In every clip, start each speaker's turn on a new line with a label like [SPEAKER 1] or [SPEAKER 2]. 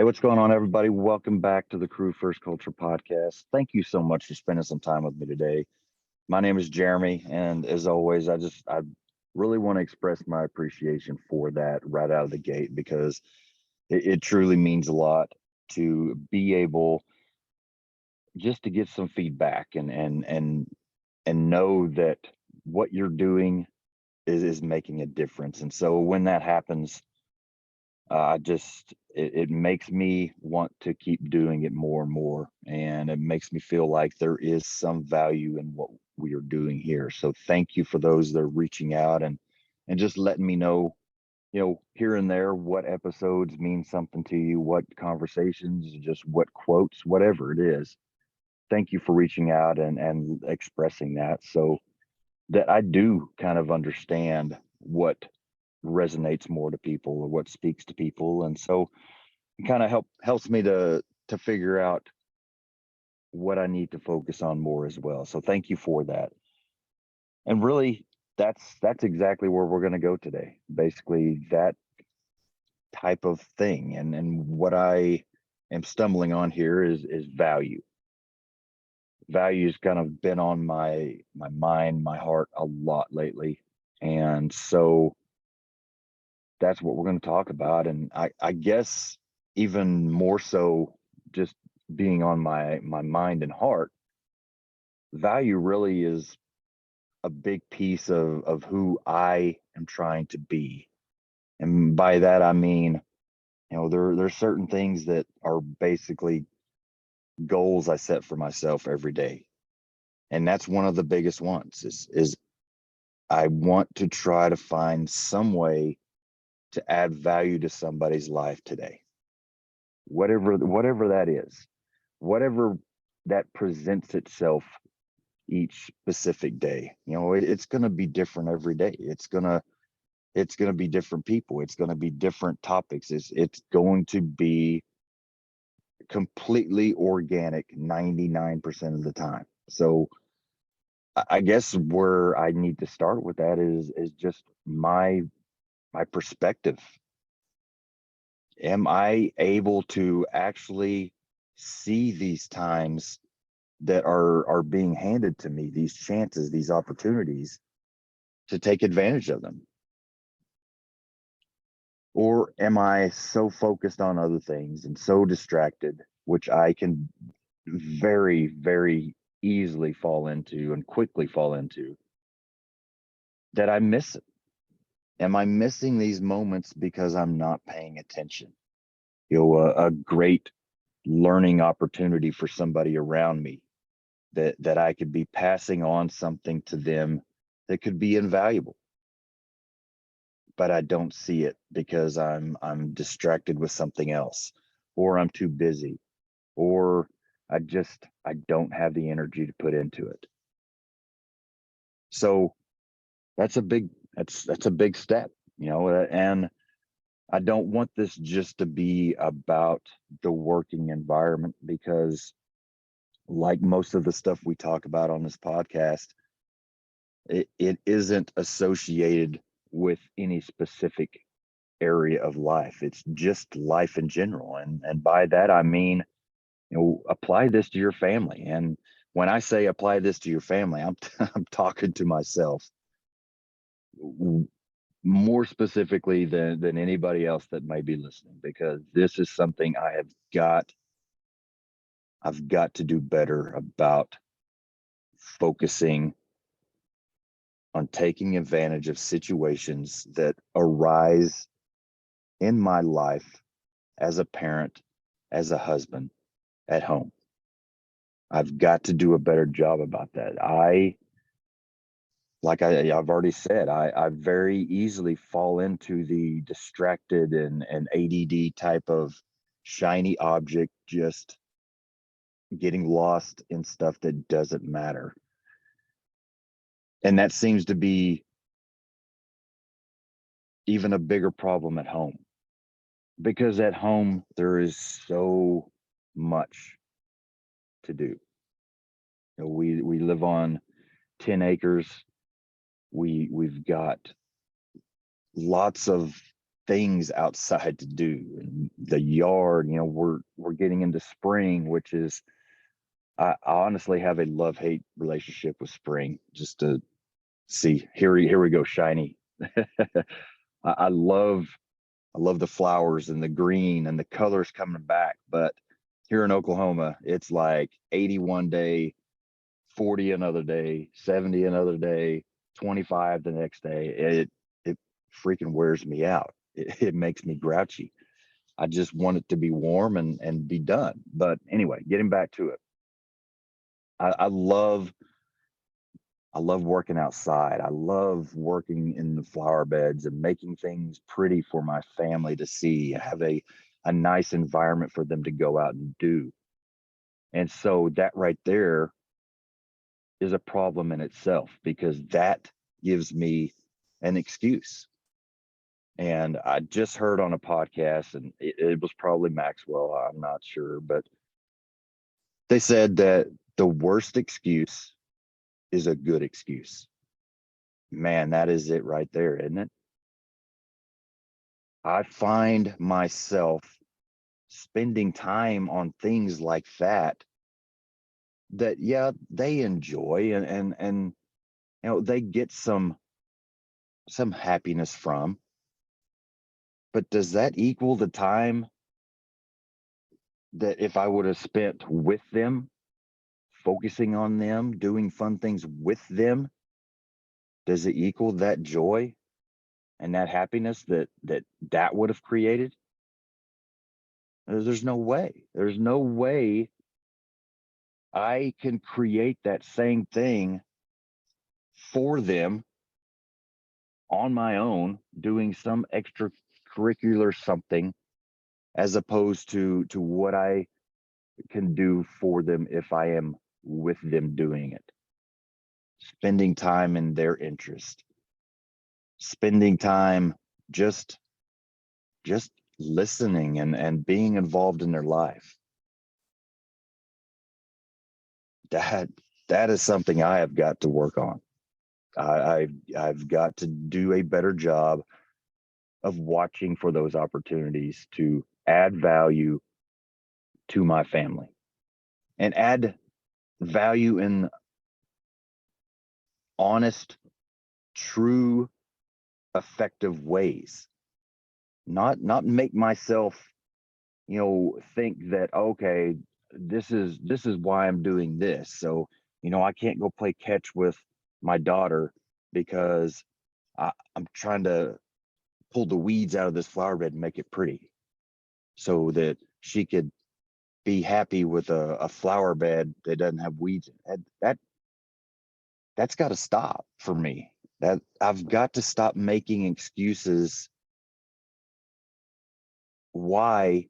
[SPEAKER 1] Hey, what's going on, everybody? Welcome back to the Crew First Culture podcast. Thank you so much for spending some time with me today. My name is Jeremy, and as always, I really want to express my appreciation for that right out of the gate because it truly means a lot to be able just to get some feedback and know that what you're doing is making a difference. And so when that happens, it makes me want to keep doing it more and more, and it makes me feel like there is some value in what we are doing here. So thank you for those that are reaching out and just letting me know, here and there, what episodes mean something to you, what conversations, just what quotes, whatever it is. Thank you for reaching out and expressing that, so that I do kind of understand what resonates more to people or what speaks to people. And so it kind of helps me to figure out what I need to focus on more as well. So thank you for that. And really, that's exactly where we're going to go today. Basically that type of thing. And what I am stumbling on here is value. Value's kind of been on my mind, my heart a lot lately. And so that's what we're going to talk about. And I guess even more so, just being on my mind and heart, value really is a big piece of who I am trying to be. And by that I mean, there's certain things that are basically goals I set for myself every day. And that's one of the biggest ones is I want to try to find some way to add value to somebody's life today, whatever that is, whatever that presents itself each specific day. It's going to be different every day. It's going to be different people. It's going to be different topics. It's going to be completely organic 99% of the time. So I guess where I need to start with that is just my perspective. Am I able to actually see these times that are being handed to me, these chances, these opportunities, to take advantage of them? Or am I so focused on other things and so distracted, which I can very, very easily fall into and quickly fall into, that I miss it? Am I missing these moments because I'm not paying attention? A great learning opportunity for somebody around me, that I could be passing on something to them that could be invaluable, but I don't see it because I'm distracted with something else, or I'm too busy, or I don't have the energy to put into it. So that's a big step, and I don't want this just to be about the working environment, because like most of the stuff we talk about on this podcast, it isn't associated with any specific area of life. It's just life in general. And by that I mean, apply this to your family. And when I say apply this to your family, I'm talking to myself more specifically than anybody else that may be listening, because this is something I've got to do better about, focusing on taking advantage of situations that arise in my life as a parent, as a husband, at home. I've got to do a better job about that. I've already said, I very easily fall into the distracted and ADD type of shiny object, just getting lost in stuff that doesn't matter. And that seems to be even a bigger problem at home, because at home there is so much to do. We live on 10 acres. We've got lots of things outside to do, and the yard. We're getting into spring, which is, I honestly have a love-hate relationship with spring. Just to see, here we go, shiny. I love the flowers and the green and the colors coming back, but here in Oklahoma, it's like 80 one day, 40 another day, 70 another day, 25 the next day. It freaking wears me out. It makes me grouchy. I just want it to be warm and be done. But anyway, getting back to it, I love working outside. I love working in the flower beds and making things pretty for my family to see. Have a nice environment for them to go out and do. And so that right there is a problem in itself, because that gives me an excuse. And I just heard on a podcast, and it was probably Maxwell, I'm not sure, but they said that the worst excuse is a good excuse. Man, that is it right there, isn't it? I find myself spending time on things like that yeah, they enjoy, and they get some happiness from. But does that equal the time that if I would have spent with them, focusing on them, doing fun things with them? Does it equal that joy and that happiness that would have created? There's no way. There's no way I can create that same thing for them on my own, doing some extracurricular something, as opposed to what I can do for them if I am with them doing it. Spending time in their interest, spending time just just listening and being involved in their life. That that is something I have got to work on. I've got to do a better job of watching for those opportunities to add value to my family, and add value in honest, true, effective ways. Not make myself, think that, okay, this is why I'm doing this. So, I can't go play catch with my daughter because I'm trying to pull the weeds out of this flower bed and make it pretty, so that she could be happy with a flower bed that doesn't have weeds in it. That's got to stop for me. That I've got to stop making excuses why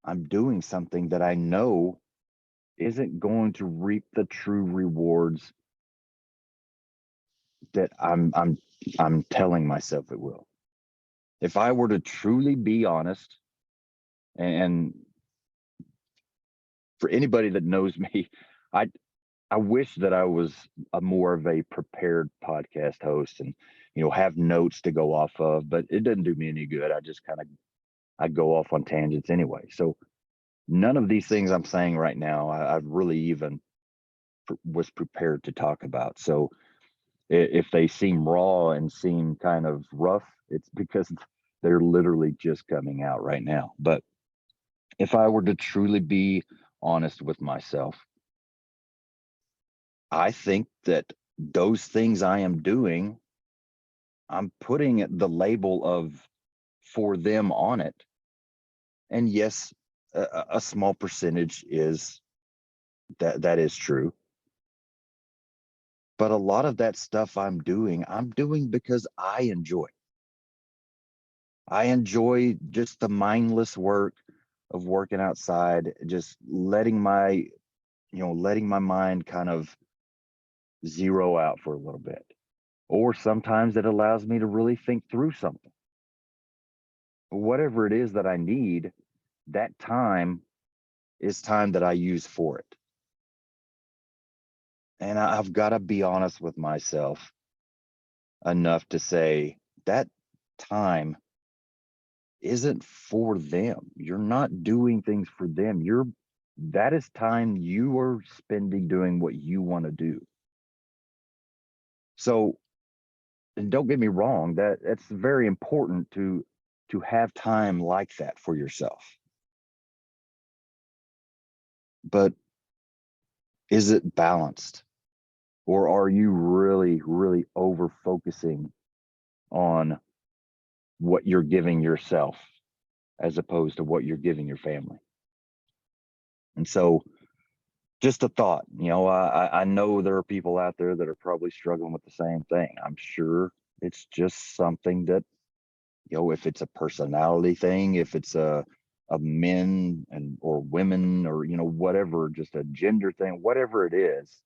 [SPEAKER 1] I'm doing something that I know isn't going to reap the true rewards that I'm telling myself it will. If I were to truly be honest, and for anybody that knows me, I I wish that I was a more of a prepared podcast host, and have notes to go off of, but it doesn't do me any good. I just kind of I go off on tangents anyway. So none of these things I'm saying right now I've really even was prepared to talk about. So if they seem raw and seem kind of rough, it's because they're literally just coming out right now. But if I were to truly be honest with myself, I think that those things I am doing, I'm putting the label of for them on it. And yes, a small percentage is that is true. But a lot of that stuff I'm doing because I enjoy. I enjoy just the mindless work of working outside, just letting my mind kind of zero out for a little bit. Or sometimes it allows me to really think through something. Whatever it is that I need, that time is time that I use for it. And I've got to be honest with myself enough to say that time isn't for them. You're not doing things for them. That is time you are spending doing what you want to do. So, and don't get me wrong, that's very important to have time like that for yourself. But is it balanced? Or are you really, really over focusing on what you're giving yourself as opposed to what you're giving your family? And so, just a thought, I know there are people out there that are probably struggling with the same thing. I'm sure it's just something that, if it's a personality thing, if it's a men and or women or whatever, just a gender thing, whatever it is,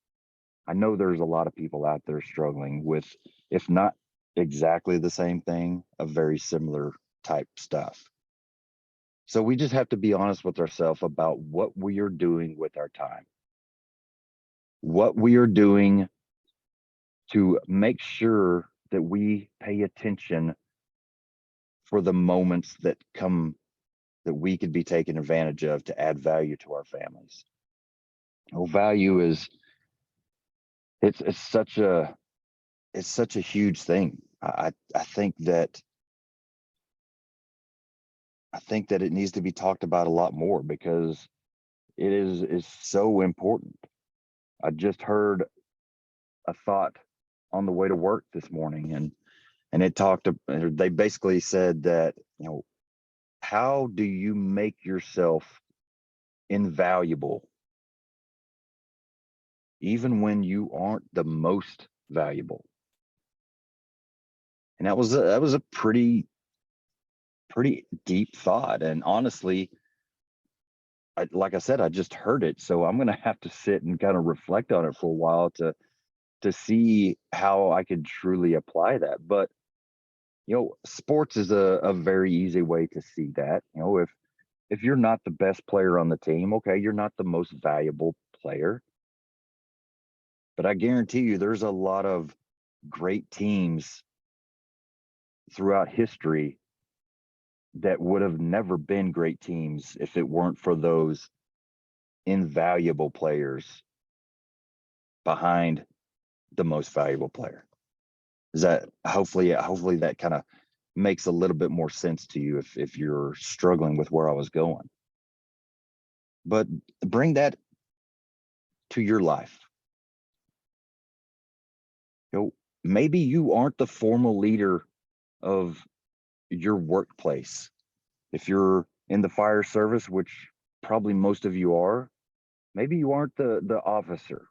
[SPEAKER 1] I know there's a lot of people out there struggling with, if not exactly the same thing, a very similar type stuff. So we just have to be honest with ourselves about what we are doing with our time, what we are doing to make sure that we pay attention for the moments that come that we could be taken advantage of to add value to our families. Well, value is it's such a huge thing. I think that it needs to be talked about a lot more because it is so important. I just heard a thought on the way to work this morning, and they basically said that, how do you make yourself invaluable even when you aren't the most valuable? And that was a pretty deep thought. And honestly, like I said, I just heard it, so I'm gonna have to sit and kind of reflect on it for a while to see how I could truly apply that. But sports is a very easy way to see that. If you're not the best player on the team, okay, you're not the most valuable player. But I guarantee you, there's a lot of great teams throughout history that would have never been great teams if it weren't for those invaluable players behind the most valuable player. Is that hopefully that kind of makes a little bit more sense to you if you're struggling with where I was going. But bring that to your life. Maybe you aren't the formal leader of your workplace. If you're in the fire service, which probably most of you are, maybe you aren't the officer.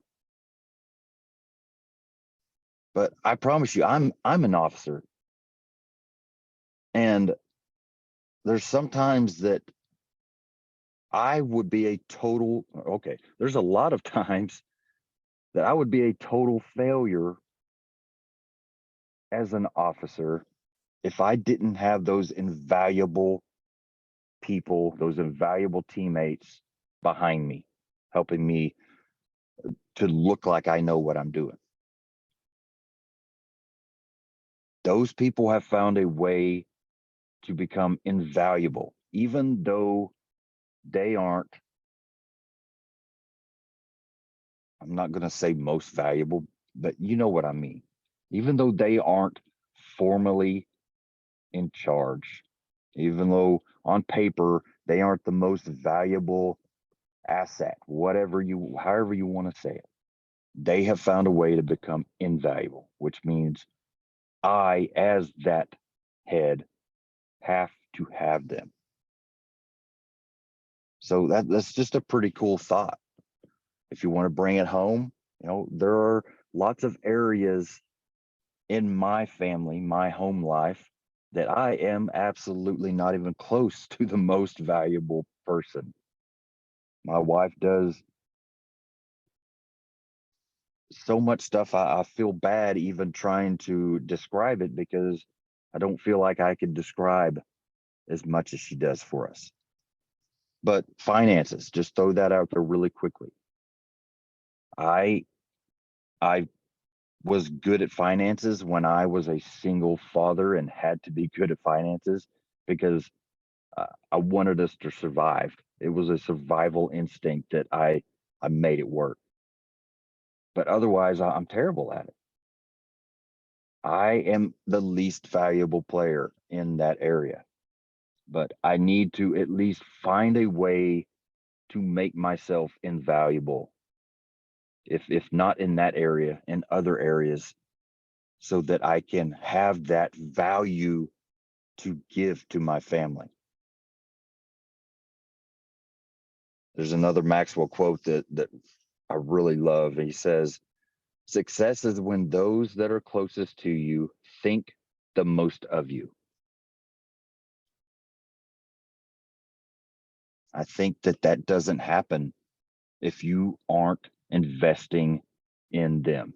[SPEAKER 1] But I promise you, I'm an officer. And there's sometimes that I would be a total, okay, there's a lot of times that I would be a total failure as an officer if I didn't have those invaluable people, those invaluable teammates behind me, helping me to look like I know what I'm doing. Those people have found a way to become invaluable, even though they aren't, I'm not going to say most valuable, but you know what I mean. Even though they aren't formally in charge, even though on paper they aren't the most valuable asset, however you want to say it, they have found a way to become invaluable, which means I, as that head, have to have them. So that's just a pretty cool thought. If you want to bring it home, there are lots of areas in my family, my home life, that I am absolutely not even close to the most valuable person. My wife does so much stuff, I feel bad even trying to describe it because I don't feel like I could describe as much as she does for us. But finances, just throw that out there really quickly. I I was good at finances when I was a single father and had to be good at finances because I wanted us to survive. It was a survival instinct that I made it work. But otherwise, I'm terrible at it. I am the least valuable player in that area, but I need to at least find a way to make myself invaluable, if not in that area, in other areas, so that I can have that value to give to my family. There's another Maxwell quote that I really love. He says, "Success is when those that are closest to you think the most of you." I think that doesn't happen if you aren't investing in them,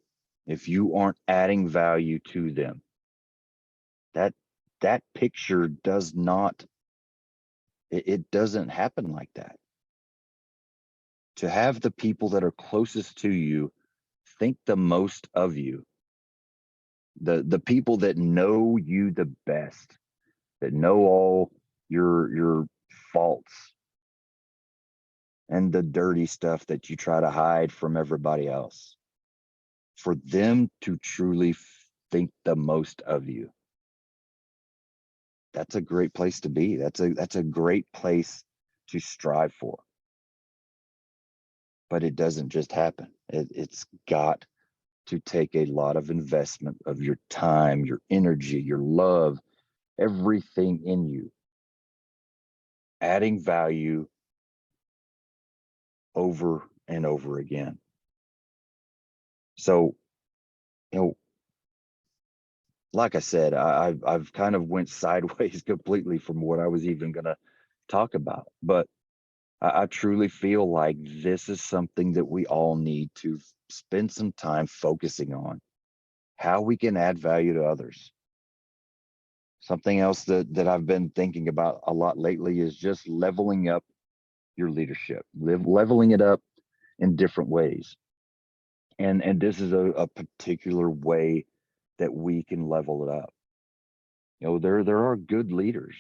[SPEAKER 1] if you aren't adding value to them. That that picture does not, it doesn't happen like that. To have the people that are closest to you think the most of you, the people that know you the best, that know all your faults and the dirty stuff that you try to hide from everybody else, for them to truly think the most of you, that's a great place to be. That's a great place to strive for. But it doesn't just happen. It's got to take a lot of investment of your time, your energy, your love, everything in you, adding value over and over again. So, you know, like I said, I've kind of went sideways completely from what I was even going to talk about, but I truly feel like this is something that we all need to spend some time focusing on, how we can add value to others. Something else that I've been thinking about a lot lately is just leveling up your leadership, leveling it up in different ways. And this is a particular way that we can level it up. You know, there are good leaders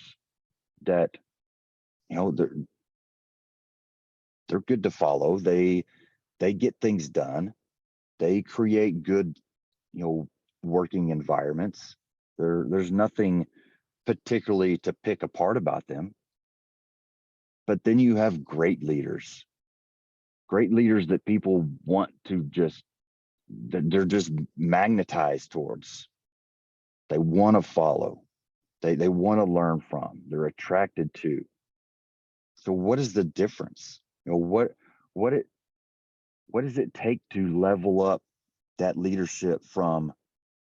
[SPEAKER 1] that, you know, they're good to follow. They get things done. They create good, you know, working environments. There's nothing particularly to pick apart about them. But then you have great leaders that people want to just, that they're just magnetized towards. They want to follow. They want to learn from. They're attracted to. So what is the difference? You know, what it what does it take to level up that leadership from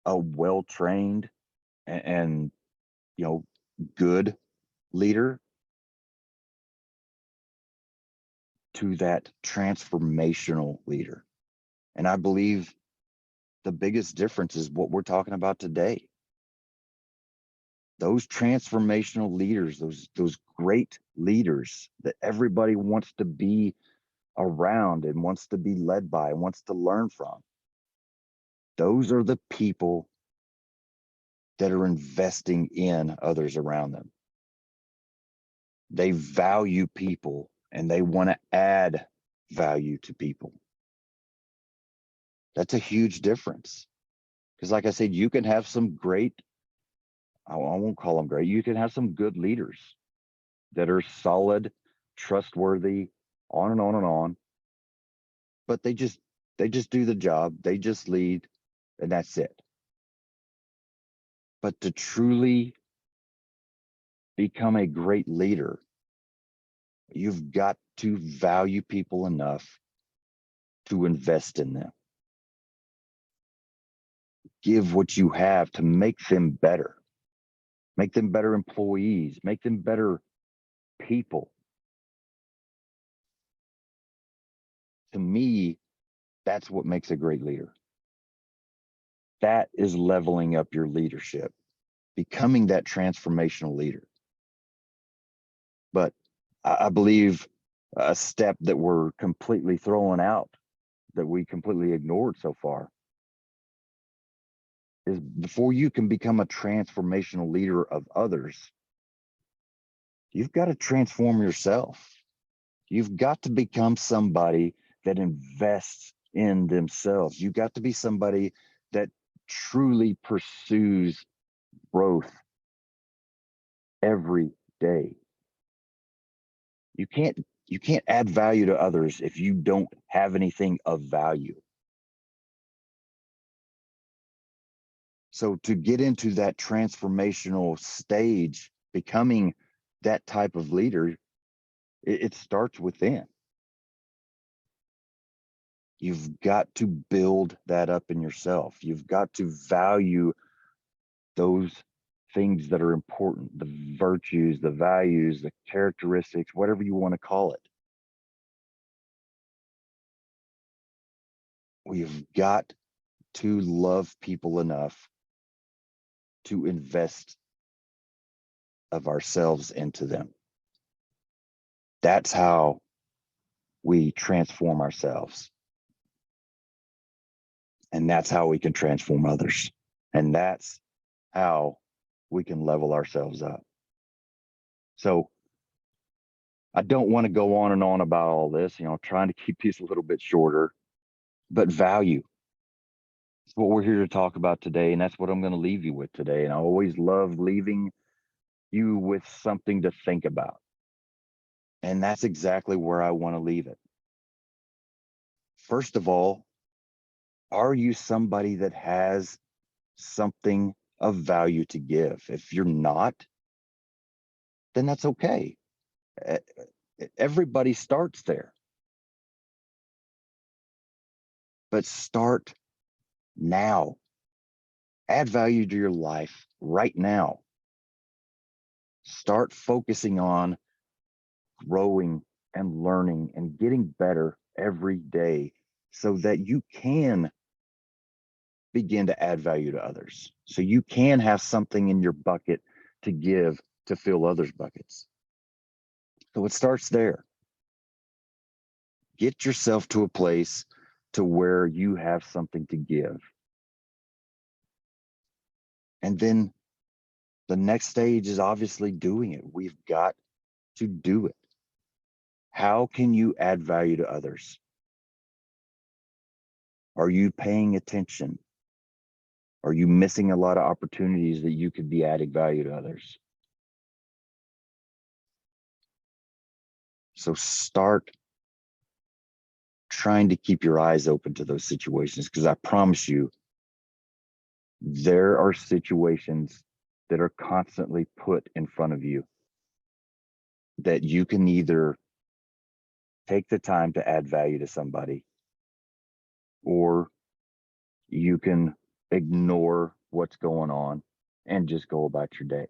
[SPEAKER 1] a well-trained and you know, good leader to that transformational leader? And I believe the biggest difference is what we're talking about today. Those transformational leaders, those great leaders that everybody wants to be around and wants to be led by and wants to learn from. Those are the people that are investing in others around them. They value people and they want to add value to people. That's a huge difference. Because like I said, you can have some great, I won't call them great, you can have some good leaders that are solid, trustworthy, on and on and on, but they just do the job, they just lead, and that's it. But to truly become a great leader, you've got to value people enough to invest in them. Give what you have to make them better employees, make them better people. To me, that's what makes a great leader. That is leveling up your leadership, becoming that transformational leader. But I believe a step that we're completely throwing out, that we completely ignored so far, is before you can become a transformational leader of others, you've got to transform yourself. You've got to become somebody that invests in themselves. You've got to be somebody that truly pursues growth every day. You can't add value to others if you don't have anything of value. So to get into that transformational stage, becoming that type of leader, it starts within. You've got to build that up in yourself. You've got to value those things that are important, the virtues, the values, the characteristics, whatever you want to call it. We've got to love people enough to invest of ourselves into them. That's how we transform ourselves. And that's how we can transform others. And that's how we can level ourselves up. So I don't want to go on and on about all this, trying to keep these a little bit shorter, but value. It's what we're here to talk about today. And that's what I'm going to leave you with today. And I always love leaving you with something to think about. And that's exactly where I want to leave it. First of all, are you somebody that has something of value to give? If you're not, then that's okay. Everybody starts there. But start now. Add value to your life right now. Start focusing on growing and learning and getting better every day so that you can begin to add value to others. So you can have something in your bucket to give to fill others' buckets. So it starts there. Get yourself to a place to where you have something to give. And then the next stage is obviously doing it. We've got to do it. How can you add value to others? Are you paying attention? Are you missing a lot of opportunities that you could be adding value to others? So start trying to keep your eyes open to those situations, because I promise you, there are situations that are constantly put in front of you that you can either take the time to add value to somebody, or you can ignore what's going on and just go about your day.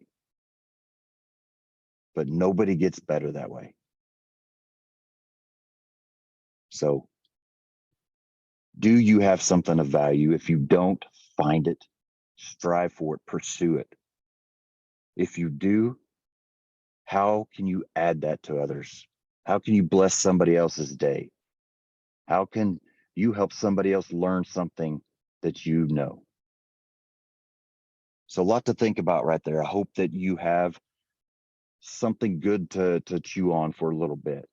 [SPEAKER 1] But nobody gets better that way. So, do you have something of value? If you don't, find it, strive for it, pursue it. If you do, how can you add that to others? How can you bless somebody else's day? How can you help somebody else learn something that you know? So a lot to think about right there. I hope that you have something good to chew on for a little bit,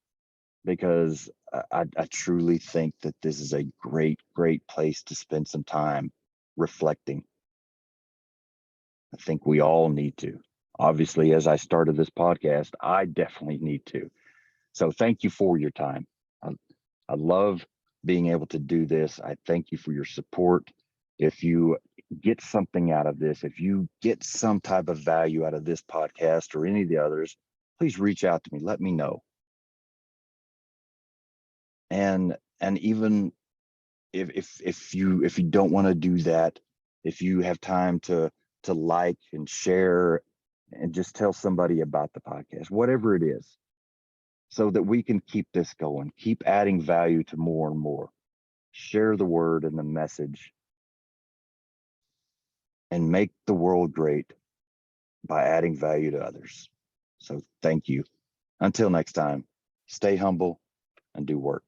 [SPEAKER 1] because I truly think that this is a great place to spend some time reflecting. I think we all need to. Obviously, as I started this podcast, I definitely need to. So thank you for your time. I love being able to do this. I thank you for your support. If you get something out of this, if you get some type of value out of this podcast or any of the others, please reach out to me. Let me know. And even if you don't want to do that, if you have time to like and share and just tell somebody about the podcast, whatever it is, so that we can keep this going, keep adding value to more and more. Share the word and the message, and make the world great by adding value to others. So thank you. Until next time, stay humble and do work.